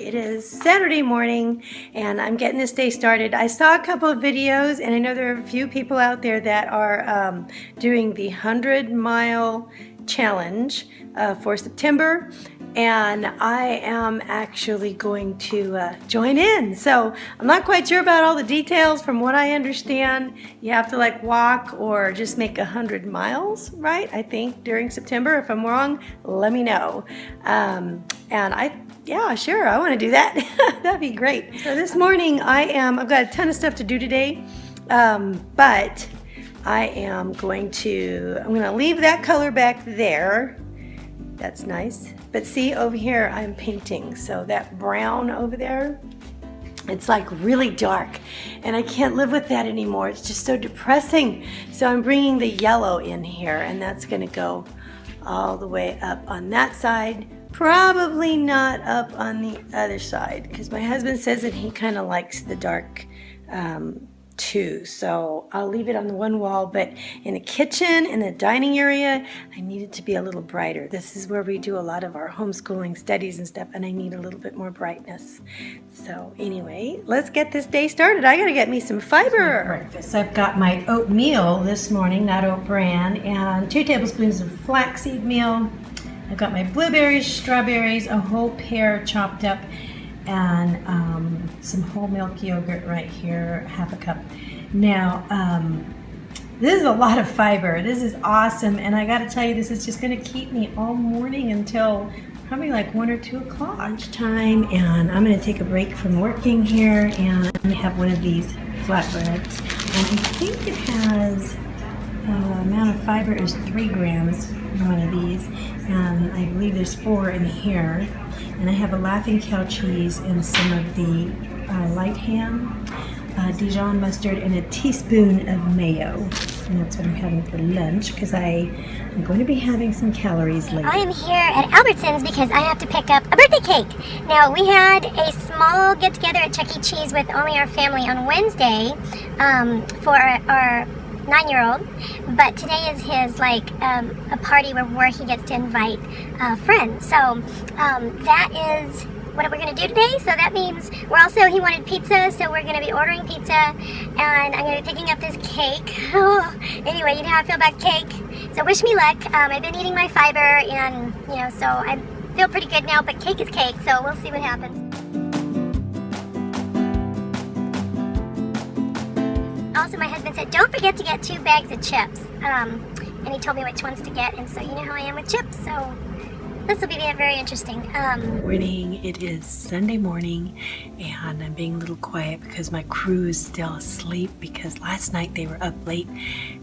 It is Saturday morning and I'm getting this day started. I saw a couple of videos and I know there are a few people out there that are doing the 100-mile challenge for September, and I am actually going to join in. So I'm not quite sure about all the details. From what I understand, you have to like walk or just make 100 miles, right? I think during September. If I'm wrong, let me know. Yeah, sure, I want to do that. That'd be great. So this morning I've got a ton of stuff to do today, but I'm going to leave that color back there. That's nice. But see, over here I'm painting. So that brown over there, it's like really dark and I can't live with that anymore. It's just so depressing. So I'm bringing the yellow in here, and that's gonna go all the way up on that side. Probably not up on the other side, because my husband says that he kind of likes the dark too. So I'll leave it on the one wall, but in the kitchen, in the dining area, I need it to be a little brighter. This is where we do a lot of our homeschooling studies and stuff, and I need a little bit more brightness. So anyway, let's get this day started. I gotta get me some fiber. Breakfast. I've got my oatmeal this morning, not oat bran, and 2 tablespoons of flaxseed meal. I've got my blueberries, strawberries, a whole pear chopped up, and some whole milk yogurt right here, half a cup. Now, this is a lot of fiber. This is awesome, and I gotta tell you, this is just gonna keep me all morning until probably like 1 or 2 o'clock. Lunchtime, and I'm gonna take a break from working here, and I'm gonna have one of these flatbreads. And I think it has, amount of fiber is 3 grams in one of these, and I believe there's 4 in here. And I have a Laughing Cow cheese and some of the light ham, Dijon mustard, and a teaspoon of mayo. And that's what I'm having for lunch, because I'm going to be having some calories later. I am here at Albertsons because I have to pick up a birthday cake. Now, we had a small get-together at Chuck E. Cheese with only our family on Wednesday for our 9-year-old, but today is his a party where he gets to invite friends. So that is what we're going to do today. So that means he wanted pizza, so we're going to be ordering pizza, and I'm going to be picking up this cake. Anyway, you know how I feel about cake, so wish me luck. I've been eating my fiber, and so I feel pretty good now, but cake is cake, so we'll see what happens. Also, my husband said, don't forget to get 2 bags of chips. And he told me which ones to get, and so you know how I am with chips, so this will be very interesting. Morning, it is Sunday morning, and I'm being a little quiet because my crew is still asleep, because last night they were up late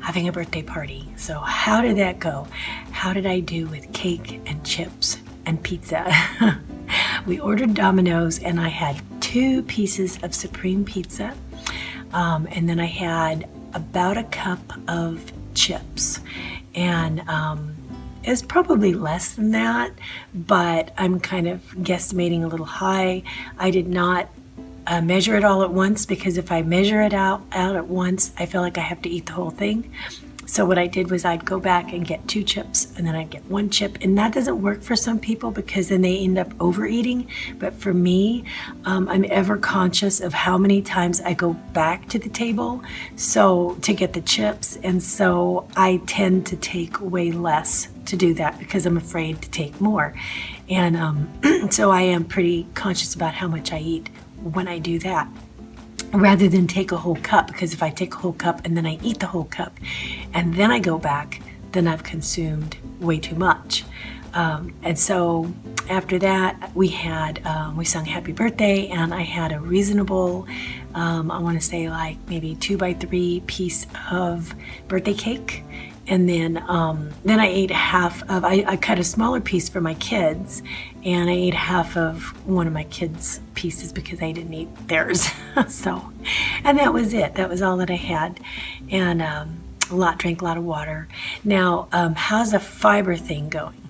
having a birthday party. So how did that go? How did I do with cake and chips and pizza? We ordered Domino's, and I had 2 pieces of supreme pizza. And then I had about a cup of chips, and it's probably less than that, but I'm kind of guesstimating a little high. I did not measure it all at once, because if I measure it out at once, I feel like I have to eat the whole thing. So what I did was I'd go back and get 2 chips, and then I'd get 1 chip. And that doesn't work for some people, because then they end up overeating. But for me, I'm ever conscious of how many times I go back to the table to get the chips. And so I tend to take way less to do that, because I'm afraid to take more. And so I am pretty conscious about how much I eat when I do that, rather than take a whole cup, because if I take a whole cup and then I eat the whole cup and then I go back, then I've consumed way too much. And so after that, we sung Happy Birthday, and I had a reasonable, I want to say like maybe 2x3 piece of birthday cake. And then I ate I cut a smaller piece for my kids, and I ate half of one of my kids' pieces because I didn't eat theirs. And that was it. That was all that I had. And drank a lot of water. Now, how's the fiber thing going?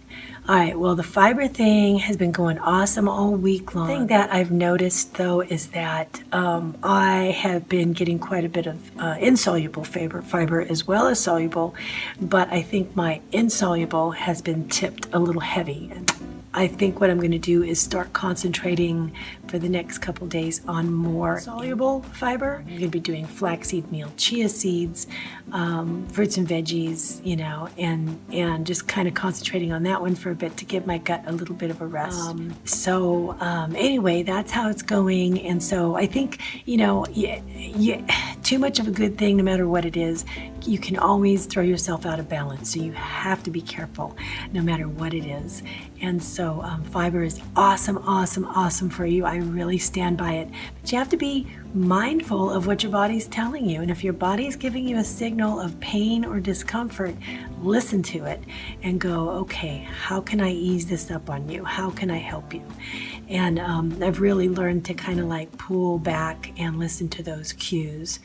All right, well, the fiber thing has been going awesome all week long. The thing that I've noticed, though, is that I have been getting quite a bit of insoluble fiber as well as soluble, but I think my insoluble has been tipped a little heavy. I think what I'm going to do is start concentrating for the next couple days on more soluble fiber. I'm going to be doing flaxseed meal, chia seeds, fruits and veggies, you know, and just kind of concentrating on that one for a bit to give my gut a little bit of a rest. Anyway, that's how it's going. And so I think, you know, too much of a good thing, no matter what it is, you can always throw yourself out of balance. So you have to be careful no matter what it is. And so fiber is awesome, awesome, awesome for you. I really stand by it. But you have to be mindful of what your body's telling you. And if your body's giving you a signal of pain or discomfort, listen to it and go, okay, how can I ease this up on you? How can I help you? And I've really learned to kind of like pull back and listen to those cues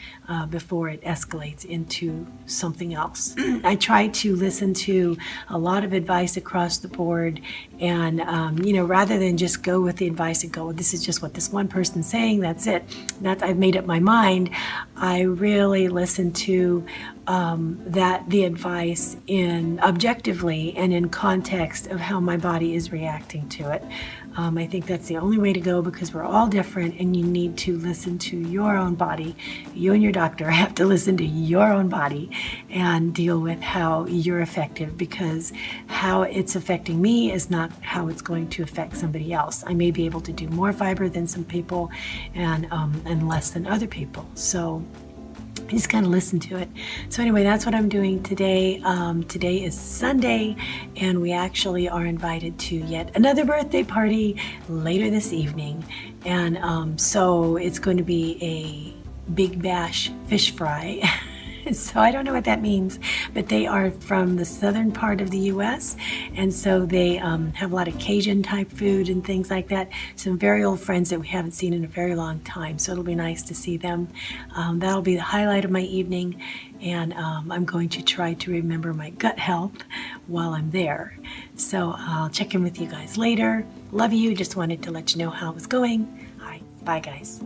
before it escalates into something else. I try to listen to a lot of advice across the board, and you know, rather than just go with the advice and go, well, this is just what this one person's saying, that's it, I've made up my mind. I really listen to the advice in objectively and in context of how my body is reacting to it. I think that's the only way to go, because we're all different and you need to listen to your own body. You and your doctor have to listen to your own body and deal with how you're effective, because how it's affecting me is not how it's going to affect somebody else. I may be able to do more fiber than some people and less than other people. So just kind of listen to it. So anyway, that's what I'm doing today. Today is Sunday, and we actually are invited to yet another birthday party later this evening. And so it's going to be a big bash fish fry. So I don't know what that means, but they are from the southern part of the U.S., and so they have a lot of Cajun type food and things like that. Some very old friends that we haven't seen in a very long time, so it'll be nice to see them. That'll be the highlight of my evening, and I'm going to try to remember my gut health while I'm there. So I'll check in with you guys later. Love you. Just wanted to let you know how it was going. All right, bye guys.